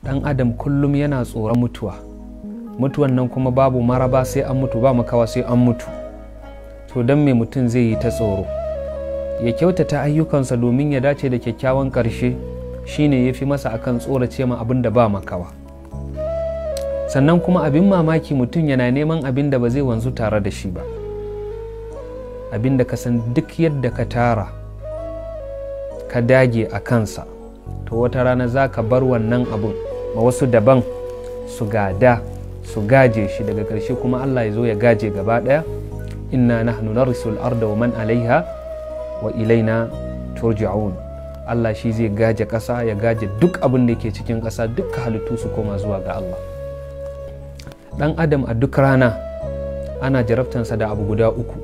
ɗan adam kullum yana tsoron mutuwan nan kuma babu maraba sai an mutu, ba makawa sai an mutu. To don me mutum zai yi ta tsoro? Ya kyautata ayyukansa domin ya dace da kyakkyawan ƙarshe shine ya fi masa akan tsorace ma abin da ba makawa. Sannan kuma abin mamaki mutum yana neman abin da ba zai wanzu tare da shi ba, abin da ka san duk yadda ka tara ka dage a kansa, to wata rana za ka bar wannan abin ma wasu daban su gada su gaje shi, daga ƙarshe kuma Allah ya zo ya gaje gaba ɗaya. Inna nahnu narisul arda wa man alaiha wa ilaina turja'un. Allah shi zai gaje ƙasa, ya gaje duk abin da ke cikin ƙasa, duk halittu su koma zuwa ga Allah. Ɗan adam a duk rana ana jarabtansa da abu guda uku.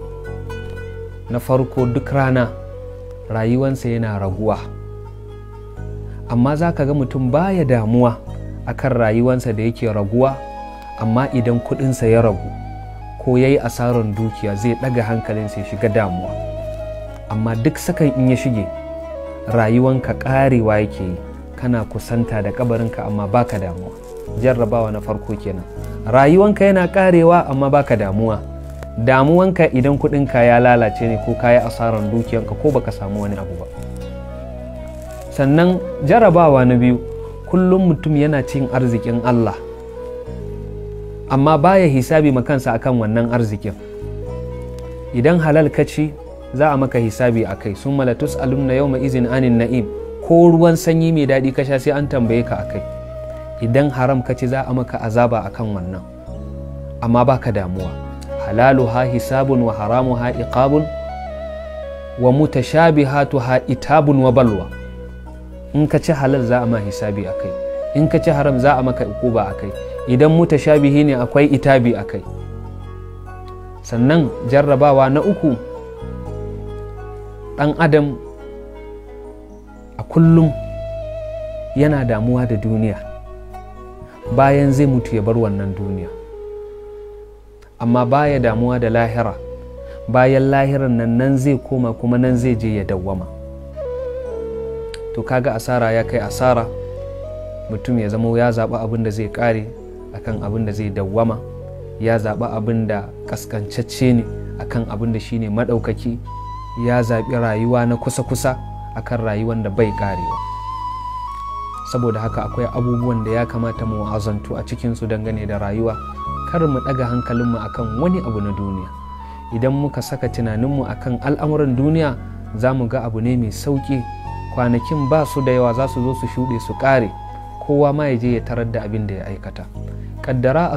Na farko, duk rana rayuwansa yana raguwa, amma za ka ga mutum baya damuwa akan rayuwansa da yake raguwa, amma idan kuɗinsa ya ragu ko ya yi asarar dukiya zai ɗaga hankalinsa ya shiga damuwa. Amma duk sakan in ya shige rayuwanka ƙarewa yake yi, kana kusanta da kabarinka amma baka damuwa. Jarrabawa na farko kenan. Rayuwanka yana ƙarewa amma baka damuwa. Damuwanka idan kuɗinka ya lalace ne ko ka yi asarar dukiyanka ko baka samu wani abu ba. Sannan jarrabawa na biyu, kullum mutum yana cin arzikin Allah amma baya hisabi makansa akan wannan arzikin. Idan halal ka ci za a maka hisabi a kai, sun malatus alumna yau ma izin anin na'im, ko ruwan sanyi mai daɗi ka sha sai an tambaye ka a kai. Idan haram ka ci za a maka azaba akan wannan, amma baka damuwa. Halalu ha hisabun wa haramu ha iqabun wa mutashabihatu ha itabun wa balwa. In ka ci halal za a ma hisabi a kai, in ka ci haram za a maka ukuba a kai, idan mutashabihi ne akwai itabi a kai. Sannan jarrabawa na uku, ɗan adam a kullum yana damuwa da duniya, bayan zai mutu ya bar wannan duniya, amma baya damuwa da lahira. Bayan lahiran nan zai koma kuma nan zai je ya dawwama. To kaga asara ya kai asara, mutum ya zama ya zaɓi abin da zai ƙare akan abin da zai dawwama, ya zaɓi abin da kaskancacce ne akan abin da shine maɗaukaki, ya zaɓi rayuwa na kusa-kusa akan rayuwan da bai ƙarewa. Saboda haka akwai abubuwan da ya kamata mu azantu a cikinsu dangane da rayuwa, kar mu ɗaga hankalinmu akan wani abu na duniya. Idan muka saka tunaninmu akan al'amuran duniya za mu ga abu ne mai sauƙi, kwanakin ba su da yawa, za su zo su shuɗe su ƙare, kowa ma ya je ya tarar da abin da ya aikata. Ƙaddara